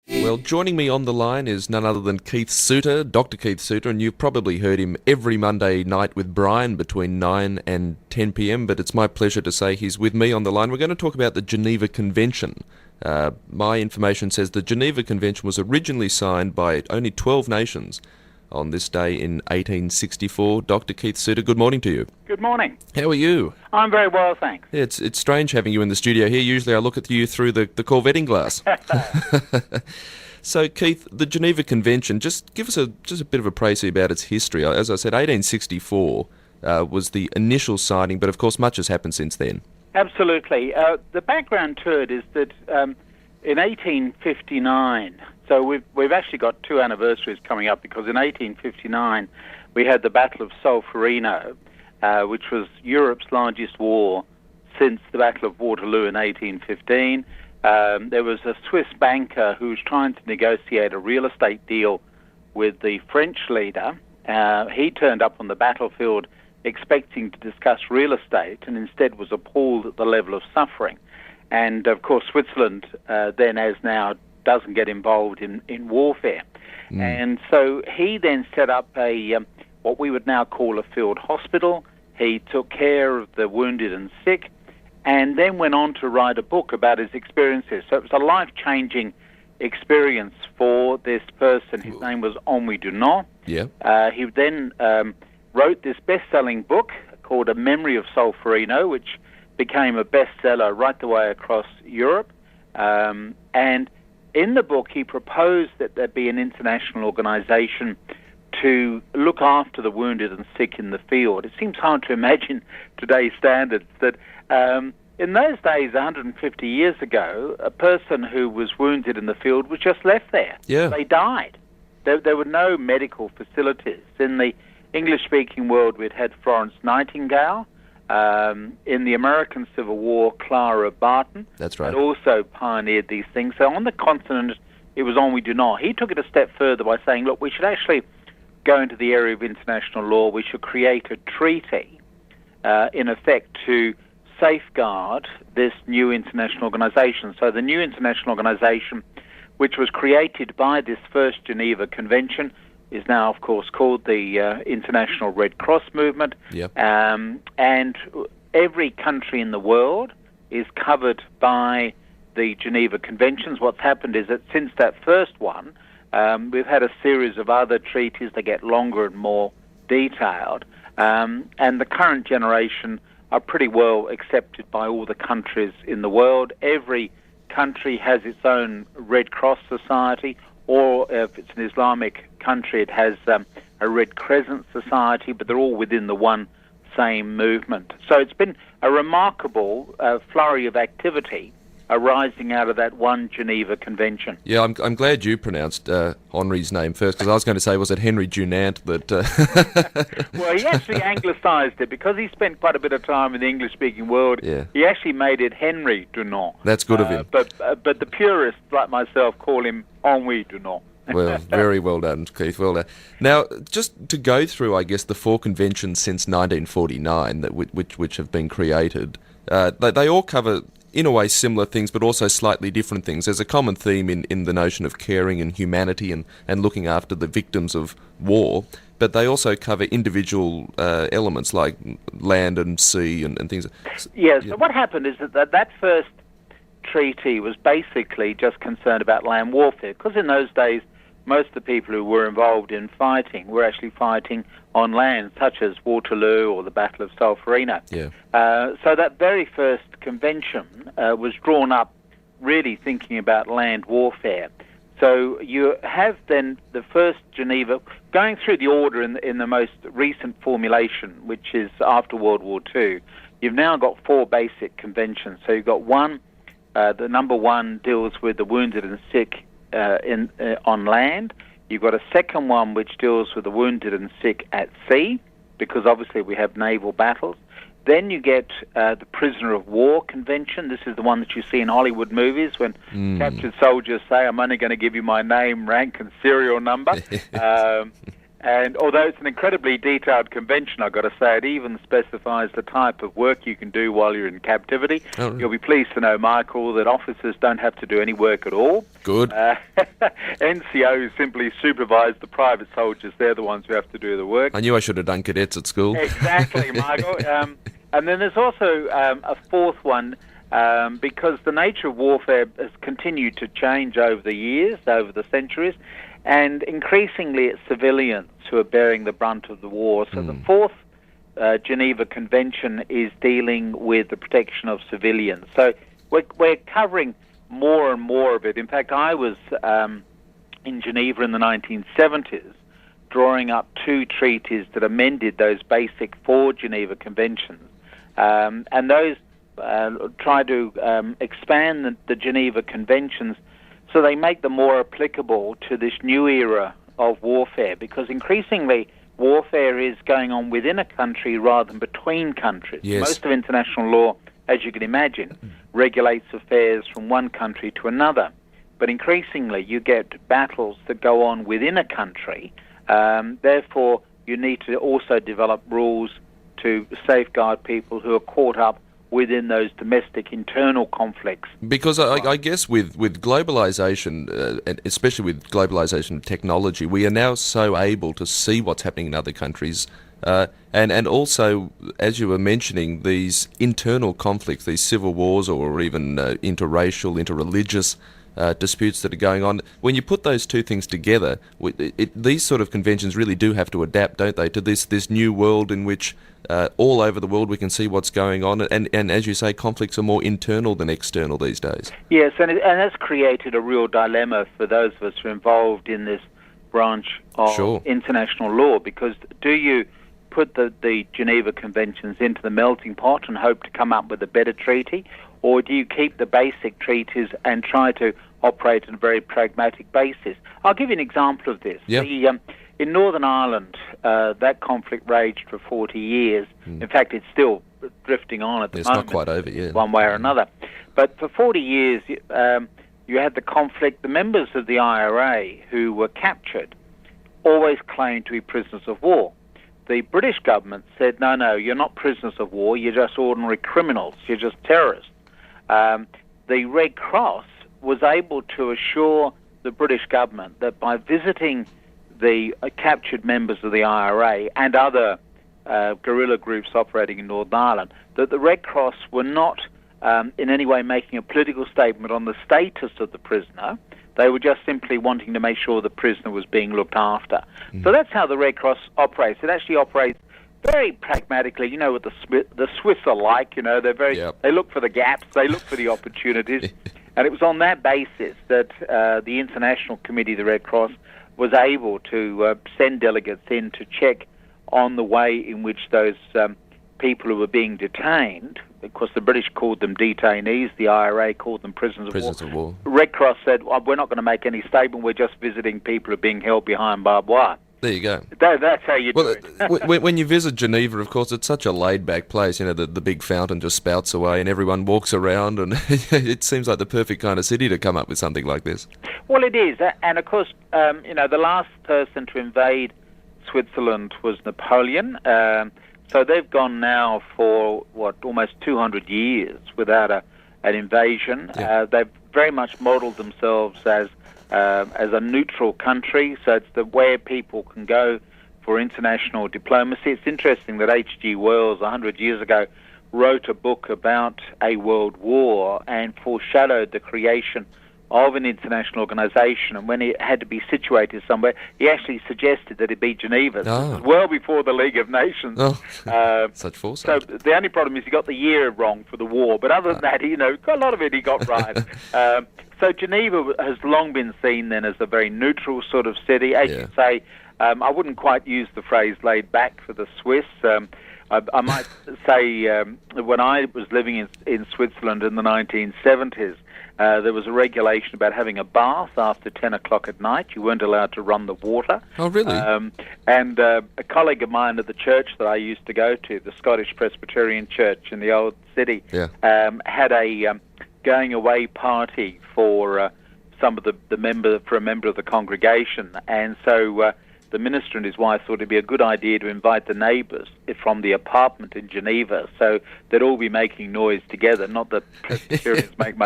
Well, joining me on the line is none other than Keith Suter, Dr. Keith Suter, and you've probably heard him every Monday night with Brian between 9 and 10 p.m, but it's my pleasure to say he's with me on the line. We're going to talk about the Geneva Convention. My information says the Geneva Convention was originally signed by only 12 nations on this day in 1864. Dr. Keith Suter, good morning to you. Good morning. How are you? I'm very well, thanks. It's strange having you in the studio here. Usually I look at you through the Corvetting glass. So, Keith, the Geneva Convention, just give us just a bit of a précis about its history. As I said, 1864 was the initial signing, but of course much has happened since then. Absolutely. The background to it is that in 1859, so we've actually got two anniversaries coming up, because in 1859 we had the Battle of Solferino, which was Europe's largest war since the Battle of Waterloo in 1815. There was a Swiss banker who was trying to negotiate a real estate deal with the French leader. He turned up on the battlefield expecting to discuss real estate, and instead was appalled at the level of suffering. And, of course, Switzerland, then as now, doesn't get involved in warfare. And so he then set up a what we would now call a field hospital. He took care of the wounded and sick, and then went on to write a book about his experiences. So it was a life-changing experience for this person. His name was Henri Dunant. Yeah. He then wrote this best-selling book called A Memory of Solferino, which became a bestseller right the way across Europe. And in the book, he proposed that there be an international organization to look after the wounded and sick in the field. It seems hard to imagine today's standards that in those days, 150 years ago, a person who was wounded in the field was just left there. Yeah. They died. There were no medical facilities. In the English-speaking world, we'd had Florence Nightingale. In the American Civil War, Clara Barton. That's right. Had also pioneered these things. So on the continent, it was Henri Dunant. He took it a step further by saying, look, we should actually go into the area of international law. We should create a treaty, in effect, to safeguard this new international organization. So the new international organization, which was created by this first Geneva Convention, is now, of course, called the International Red Cross Movement. Yep. And every country in the world is covered by the Geneva Conventions. What's happened is that since that first one, we've had a series of other treaties that get longer and more detailed. And the current generation are pretty well accepted by all the countries in the world. Every country has its own Red Cross Society, or if it's an Islamic country, it has a Red Crescent Society, but they're all within the one same movement. So it's been a remarkable flurry of activity arising out of that one Geneva Convention. Yeah, I'm glad you pronounced Henri's name first, because I was going to say, was it Henry Dunant? But Well, he actually anglicised it, because he spent quite a bit of time in the English-speaking world. Yeah. He actually made it Henry Dunant. That's good of him. But the purists, like myself, call him Henri Dunant. Well, very well done, Keith. Well done. Now, just to go through, I guess, the four conventions since 1949 which have been created, they all cover, in a way, similar things, but also slightly different things. There's a common theme in the notion of caring and humanity and looking after the victims of war, but they also cover individual elements like land and sea and things. Yes, so what happened is that first treaty was basically just concerned about land warfare, because in those days, most of the people who were involved in fighting were actually fighting on land, such as Waterloo or the Battle of Solferino. Yeah. So that very first convention was drawn up really thinking about land warfare. So you have then the first Geneva, going through the order in the most recent formulation, which is after World War II, you've now got four basic conventions. So you've got one, the number one deals with the wounded and sick on land. You've got a second one which deals with the wounded and sick at sea, because obviously we have naval battles. Then you get the Prisoner of War Convention. This is the one that you see in Hollywood movies when captured soldiers say, I'm only going to give you my name, rank, and serial number. And although it's an incredibly detailed convention, I've got to say, it even specifies the type of work you can do while you're in captivity. Oh, really? You'll be pleased to know, Michael, that officers don't have to do any work at all. Good. NCOs simply supervise the private soldiers. They're the ones who have to do the work. I knew I should have done cadets at school. Exactly, Michael. And then there's also a fourth one, because the nature of warfare has continued to change over the years, over the centuries, and increasingly it's civilians who are bearing the brunt of the war. So the fourth Geneva Convention is dealing with the protection of civilians. So we're covering more and more of it. In fact, I was in Geneva in the 1970s drawing up two treaties that amended those basic four Geneva Conventions. And those try to expand the Geneva Conventions so they make them more applicable to this new era of warfare, because increasingly warfare is going on within a country rather than between countries. Yes. Most of international law, as you can imagine, regulates affairs from one country to another. But increasingly you get battles that go on within a country. Therefore, you need to also develop rules to safeguard people who are caught up within those domestic internal conflicts. Because I guess with globalization, and especially with globalization of technology, we are now so able to see what's happening in other countries. And also, as you were mentioning, these internal conflicts, these civil wars or even interracial, interreligious disputes that are going on. When you put those two things together, these sort of conventions really do have to adapt, don't they, to this new world in which all over the world we can see what's going on. And as you say, conflicts are more internal than external these days. Yes, and that's created a real dilemma for those of us who are involved in this branch of international law, because do you put the Geneva Conventions into the melting pot and hope to come up with a better treaty, or do you keep the basic treaties and try to operate on a very pragmatic basis? I'll give you an example of this. Yep. In Northern Ireland, that conflict raged for 40 years. In fact, it's still drifting on at the moment. It's not quite over yet. One way or another. But for 40 years, you had the conflict. The members of the IRA who were captured always claimed to be prisoners of war. The British government said, no, you're not prisoners of war, you're just ordinary criminals, you're just terrorists. The Red Cross was able to assure the British government that by visiting the captured members of the IRA and other guerrilla groups operating in Northern Ireland, that the Red Cross were not in any way making a political statement on the status of the prisoner. They were just simply wanting to make sure the prisoner was being looked after. So that's how the Red Cross operates. It actually operates very pragmatically. You know what the Swiss are like. You know, they're very. Yep. They look for the gaps. They look for the opportunities. And it was on that basis that the International Committee of the Red Cross was able to send delegates in to check on the way in which those people who were being detained. Of course, the British called them detainees. The IRA called them prisoners of war. Red Cross said, we're not going to make any statement. We're just visiting people who are being held behind barbed wire. There you go. That's how you do it. When you visit Geneva, of course, it's such a laid-back place. You know, the big fountain just spouts away and everyone walks around, and it seems like the perfect kind of city to come up with something like this. Well, it is. And, of course, the last person to invade Switzerland was Napoleon. So they've gone now for, almost 200 years without an invasion. Yeah. They've very much modelled themselves as a neutral country, so it's where people can go for international diplomacy. It's interesting that H.G. Wells, 100 years ago, wrote a book about a world war and foreshadowed the creation of an international organisation, and when it had to be situated somewhere, he actually suggested that it be Geneva. Oh. Well before the League of Nations. Oh. Such foresight. So the only problem is he got the year wrong for the war, but other than that, a lot of it he got right. So Geneva has long been seen then as a very neutral sort of city. As you say, I wouldn't quite use the phrase laid back for the Swiss. I might say when I was living in Switzerland in the 1970s, there was a regulation about having a bath after 10 o'clock at night. You weren't allowed to run the water. Oh, really? And a colleague of mine at the church that I used to go to, the Scottish Presbyterian Church in the old city, had a going away party for some of the member of the congregation, and so the minister and his wife thought it'd be a good idea to invite the neighbours from the apartment in Geneva, so they'd all be making noise together. Not that Presbyterians make much